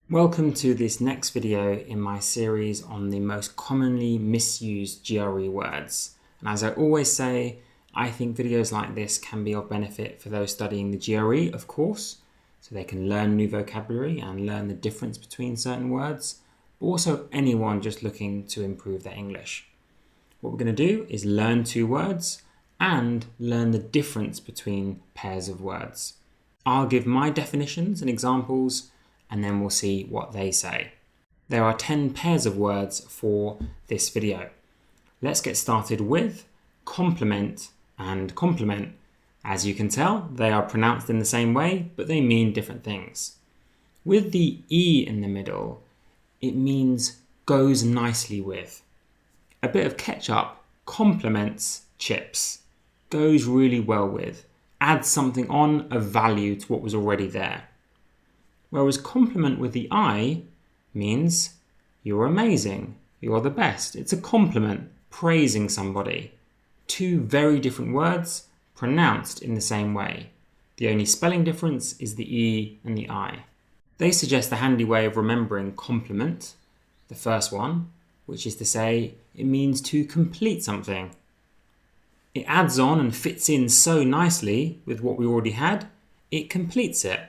Welcome to this next video in my series on the most commonly misused GRE words. And as I always say, I think videos like this can be of benefit for those studying the GRE, of course, so they can learn new vocabulary and learn the difference between certain words, but also anyone just looking to improve their English. What we're going to do is learn two words and learn the difference between pairs of words. I'll give my definitions and examples, and then we'll see what they say. There are 10 pairs of words for this video. Let's get started with complement and complement. As you can tell, they are pronounced in the same way, but they mean different things. With the E in the middle, it means goes nicely with. A bit of ketchup complements chips, goes really well with, adds something on of value to what was already there. Whereas compliment with the I means you're amazing, you're the best. It's a compliment, praising somebody. Two very different words pronounced in the same way. The only spelling difference is the E and the I. They suggest a handy way of remembering compliment, the first one, which is to say it means to complete something. It adds on and fits in so nicely with what we already had, it completes it.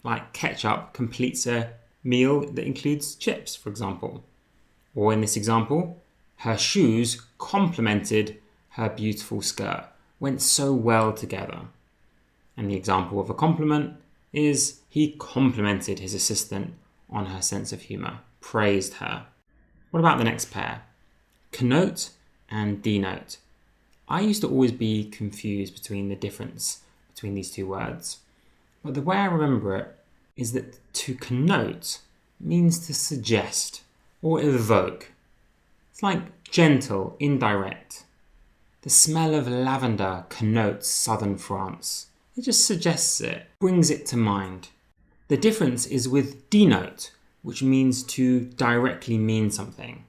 Like ketchup completes a meal that includes chips, for example. Or in this example, her shoes complemented her beautiful skirt, went so well together. And the example of a compliment is he complimented his assistant on her sense of humour, praised her. What about the next pair? Connote and denote. I used to always be confused between the difference between these two words. But the way I remember it is that to connote means to suggest or evoke. It's like gentle, indirect. The smell of lavender connotes southern France. It just suggests it, brings it to mind. The difference is with denote, which means to directly mean something.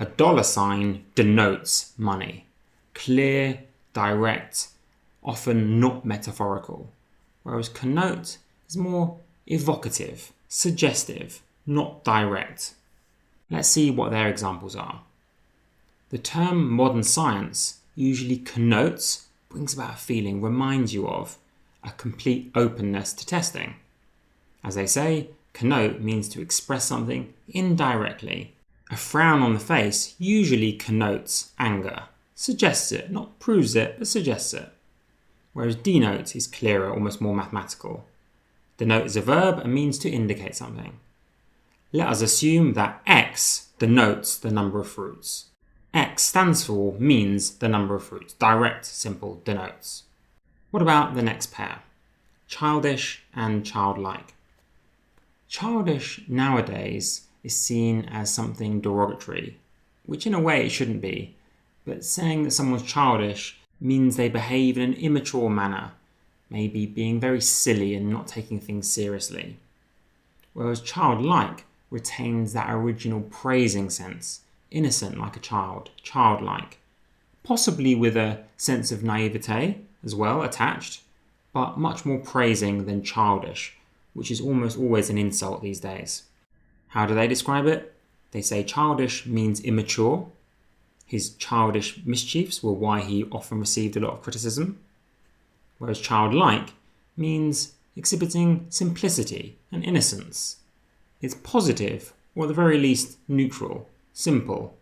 A $sign denotes money. Clear, direct, often not metaphorical. Whereas connote is more evocative, suggestive, not direct. Let's see what their examples are. The term modern science usually connotes, brings about a feeling, reminds you of a complete openness to testing. As they say, connote means to express something indirectly. A frown on the face usually connotes anger, suggests it, not proves it, but suggests it. Whereas denote is clearer, almost more mathematical. Denote is a verb and means to indicate something. Let us assume that X denotes the number of fruits. X stands for, means the number of fruits. Direct, simple, denotes. What about the next pair? Childish and childlike. Childish nowadays is seen as something derogatory, which in a way it shouldn't be, but saying that someone's childish means they behave in an immature manner, maybe being very silly and not taking things seriously. Whereas childlike retains that original praising sense, innocent like a child, childlike, possibly with a sense of naivete as well attached, but much more praising than childish, which is almost always an insult these days. How do they describe it? They say childish means immature. His childish mischiefs were why he often received a lot of criticism. Whereas childlike means exhibiting simplicity and innocence. It's positive, or at the very least neutral, simple.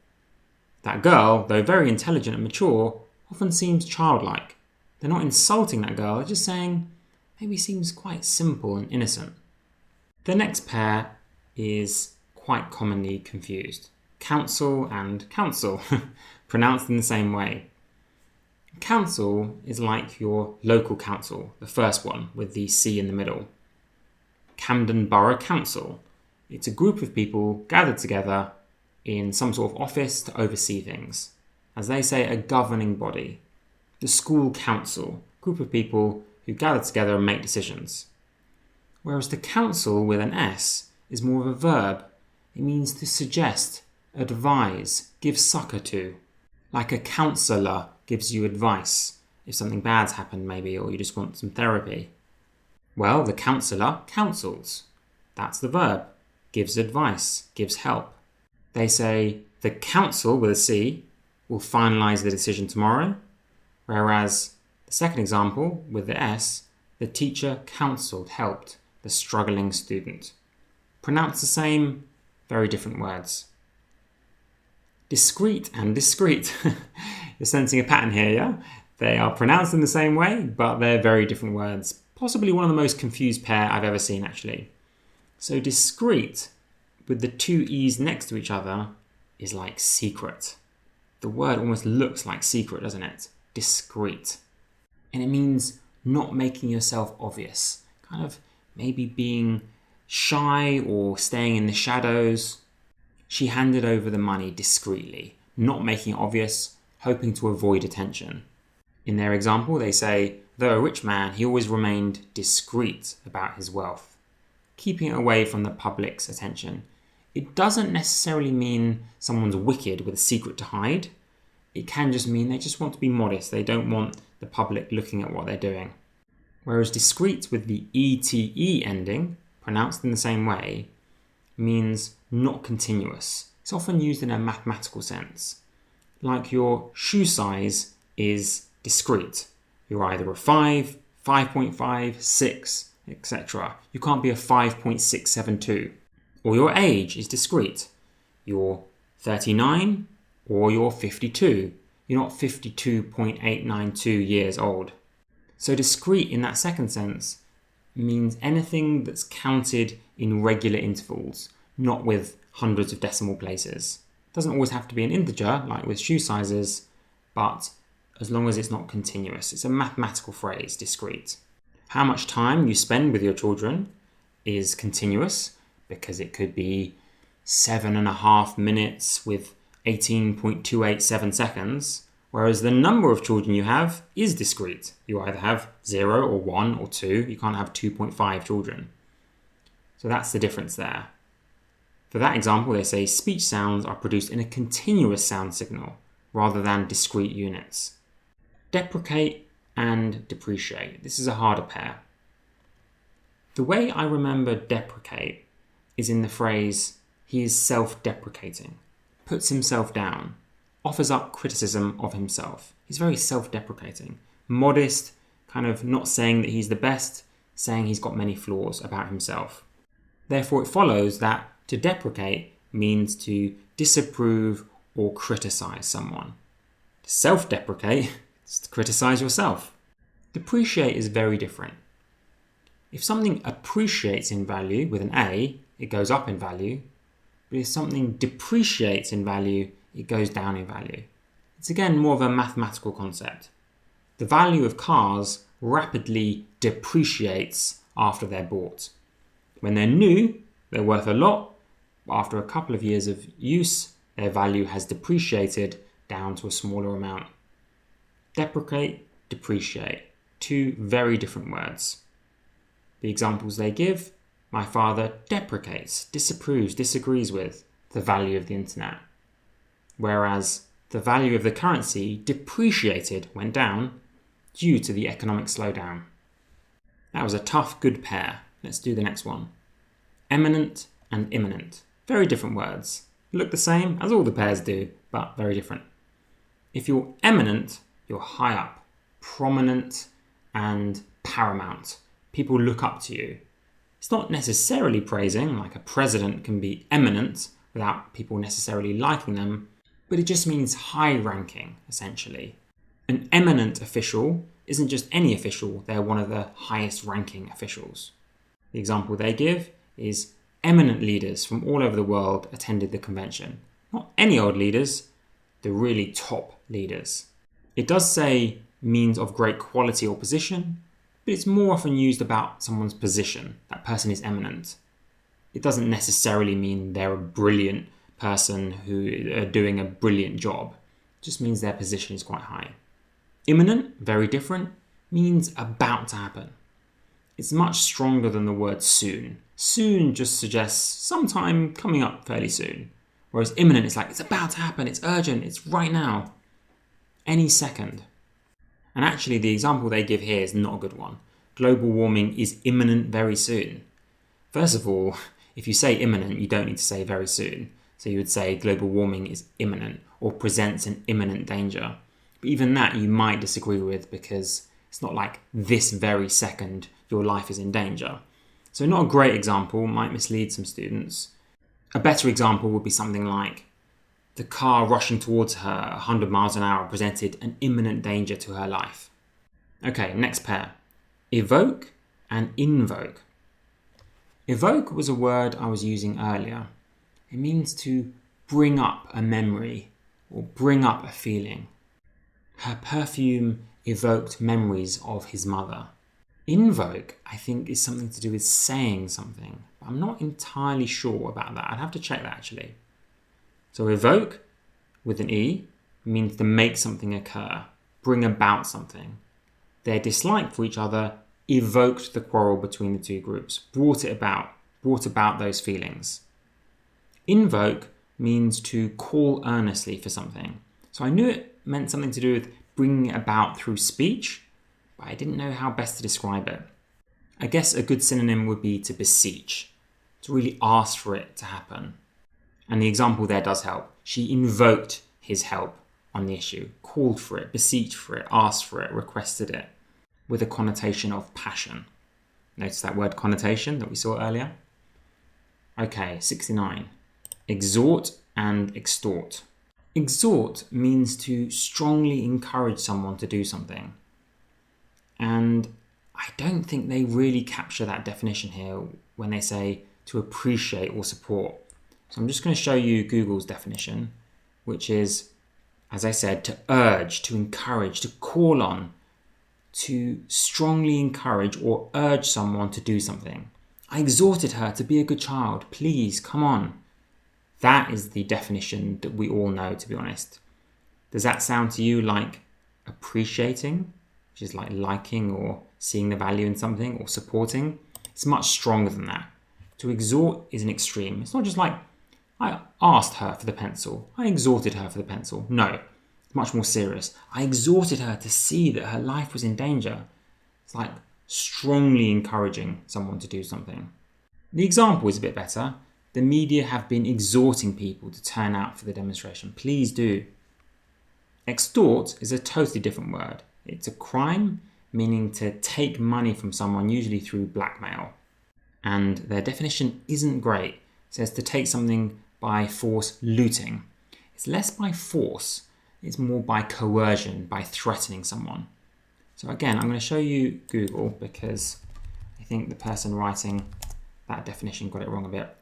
That girl, though very intelligent and mature, often seems childlike. They're not insulting that girl, they're just saying maybe seems quite simple and innocent. The next pair is quite commonly confused. Council and council, pronounced in the same way. Council is like your local council, the first one with the C in the middle. Camden Borough Council. It's a group of people gathered together in some sort of office to oversee things. As they say, a governing body. The school council, group of people who gather together and make decisions. Whereas the counsel with an S is more of a verb. It means to suggest, advise, give succour to. Like a counsellor gives you advice if something bad's happened maybe, or you just want some therapy. Well, the counsellor counsels. That's the verb. gives advice, gives help. They say the council, with a C, will finalise the decision tomorrow, whereas the second example, with the S, the teacher counselled, helped the struggling student. Pronounced the same, very different words. Discrete and discreet. You're sensing a pattern here, yeah? They are pronounced in the same way, but they're very different words. Possibly one of the most confused pair I've ever seen, actually. So discreet, with the two E's next to each other, is like secret. The word almost looks like secret, doesn't it? Discreet. And it means not making yourself obvious. Kind of maybe being shy or staying in the shadows. She handed over the money discreetly, not making it obvious, hoping to avoid attention. In their example, they say, though a rich man, he always remained discreet about his wealth, keeping it away from the public's attention. It doesn't necessarily mean someone's wicked with a secret to hide. It can just mean they just want to be modest. They don't want the public looking at what they're doing. Whereas discreet with the ETE ending, pronounced in the same way, means not continuous. It's often used in a mathematical sense. Like your shoe size is discrete. You're either a 5, 5.5, 6, etc. You can't be a 5.672. Or your age is discrete. You're 39 or you're 52. You're not 52.892 years old. So discrete in that second sense means anything that's counted in regular intervals, not with hundreds of decimal places. It doesn't always have to be an integer, like with shoe sizes, but as long as it's not continuous. It's a mathematical phrase, discrete. How much time you spend with your children is continuous, because it could be 7.5 minutes with 18.287 seconds, whereas the number of children you have is discrete. You either have 0 or 1 or 2. You can't have 2.5 children. So that's the difference there. For that example, they say speech sounds are produced in a continuous sound signal rather than discrete units. Deprecate and depreciate. This is a harder pair. The way I remember deprecate is in the phrase, he is self-deprecating, puts himself down, offers up criticism of himself. He's very self-deprecating, modest, kind of not saying that he's the best, saying he's got many flaws about himself. Therefore, it follows that to deprecate means to disapprove or criticize someone. To self-deprecate is to criticize yourself. Depreciate is very different. If something appreciates in value with an A, it goes up in value. But if something depreciates in value, it goes down in value. It's again more of a mathematical concept. The value of cars rapidly depreciates after they're bought. When they're new, they're worth a lot, but after a couple of years of use, their value has depreciated down to a smaller amount. Deprecate, depreciate, two very different words. The examples they give, my father deprecates, disapproves, disagrees with the value of the internet. Whereas the value of the currency depreciated, went down, due to the economic slowdown. That was a tough, good pair. Let's do the next one. Eminent and imminent. Very different words. Look the same, as all the pairs do, but very different. If you're eminent, you're high up, prominent and paramount. People look up to you. It's not necessarily praising, like a president can be eminent without people necessarily liking them, but it just means high ranking, essentially. An eminent official isn't just any official, they're one of the highest ranking officials. The example they give is eminent leaders from all over the world attended the convention. Not any old leaders, the really top leaders. It does say means of great quality or position, but it's more often used about someone's position. That person is eminent. It doesn't necessarily mean they're a brilliant person who are doing a brilliant job. It just means their position is quite high. Imminent, very different, means about to happen. It's much stronger than the word soon. Soon just suggests sometime coming up fairly soon. Whereas imminent is like, it's about to happen, it's urgent, it's right now. Any second. And actually the example they give here is not a good one. Global warming is imminent very soon. First of all, If you say imminent, you don't need to say very soon. So you would say global warming is imminent or presents an imminent danger. But even that you might disagree with because it's not like this very second your life is in danger. So not a great example, might mislead some students. A better example would be something like, the car rushing towards her at 100 miles an hour presented an imminent danger to her life. Okay, next pair. Evoke and invoke. Evoke was a word I was using earlier. It means to bring up a memory or bring up a feeling. Her perfume evoked memories of his mother. Invoke, I think, is something to do with saying something. I'm not entirely sure about that. I'd have to check that actually. So evoke, with an E, means to make something occur, bring about something. Their dislike for each other evoked the quarrel between the two groups, brought about those feelings. Invoke means to call earnestly for something. So I knew it meant something to do with bringing it about through speech, but I didn't know how best to describe it. I guess a good synonym would be to beseech, to really ask for it to happen. And the example there does help. She invoked his help on the issue, called for it, beseeched for it, asked for it, requested it, with a connotation of passion. Notice that word connotation that we saw earlier? Okay, 69. Exhort and extort. Exhort means to strongly encourage someone to do something. And I don't think they really capture that definition here when they say to appreciate or support. So I'm just going to show you Google's definition, which is, as I said, to urge, to encourage, to call on, to strongly encourage or urge someone to do something. I exhorted her to be a good child. Please, come on. That is the definition that we all know, to be honest. Does that sound to you like appreciating, which is like liking or seeing the value in something, or supporting? It's much stronger than that. To exhort is an extreme. It's not just like, I asked her for the pencil. I exhorted her for the pencil. No, it's much more serious. I exhorted her to see that her life was in danger. It's like strongly encouraging someone to do something. The example is a bit better. The media have been exhorting people to turn out for the demonstration. Please do. Extort is a totally different word. It's a crime, meaning to take money from someone, usually through blackmail. And their definition isn't great. It says to take something by force, looting. It's less by force, it's more by coercion, by threatening someone. So again, I'm going to show you Google because I think the person writing that definition got it wrong a bit.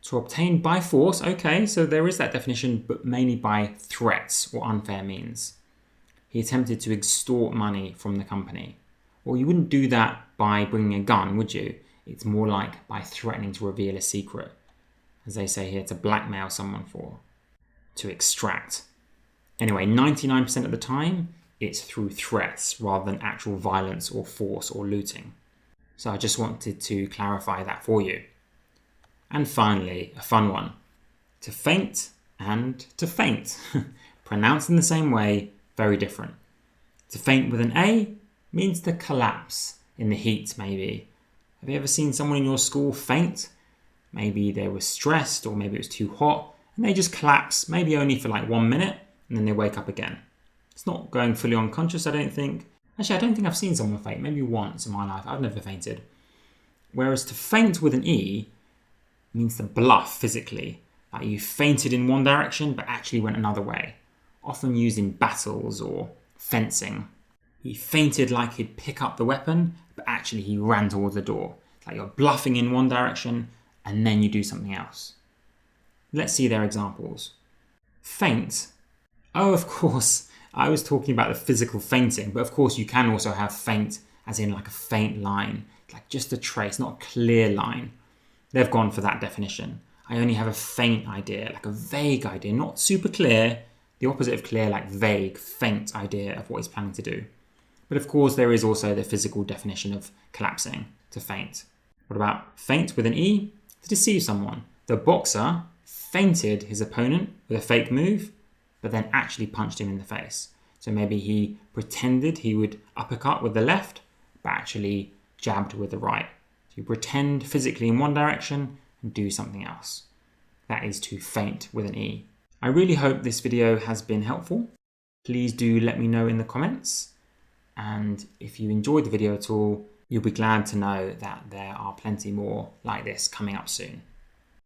To obtain by force, okay, so there is that definition, but mainly by threats or unfair means. He attempted to extort money from the company. Well, you wouldn't do that by bringing a gun, would you? It's more like by threatening to reveal a secret. As they say here, to blackmail someone for, to extract. Anyway, 99% of the time, it's through threats rather than actual violence or force or looting. So I just wanted to clarify that for you. And finally, a fun one. To feint and to faint. Pronounced in the same way, very different. To faint with an A means to collapse in the heat, maybe. Have you ever seen someone in your school faint? Maybe they were stressed or maybe it was too hot and they just collapse, maybe only for like 1 minute, and then they wake up again. It's not going fully unconscious, I don't think. Actually, I don't think I've seen someone faint, maybe once in my life. I've never fainted. Whereas to faint with an E means to bluff physically. Like you fainted in one direction but actually went another way. Often used in battles or fencing. He fainted like he'd pick up the weapon, but actually he ran towards the door. It's like you're bluffing in one direction and then you do something else. Let's see their examples. Feint. Oh, of course, I was talking about the physical fainting, but of course you can also have feint as in like a faint line, like just a trace, not a clear line. They've gone for that definition. I only have a faint idea, like a vague idea, not super clear, the opposite of clear, like vague, faint idea of what he's planning to do. But of course there is also the physical definition of collapsing, to faint. What about feint with an E? To deceive someone. The boxer feinted his opponent with a fake move, but then actually punched him in the face. So maybe he pretended he would uppercut with the left, but actually jabbed with the right. So you pretend physically in one direction, do something else. That is to faint with an E. I really hope this video has been helpful. Please do let me know in the comments. And if you enjoyed the video at all, you'll be glad to know that there are plenty more like this coming up soon.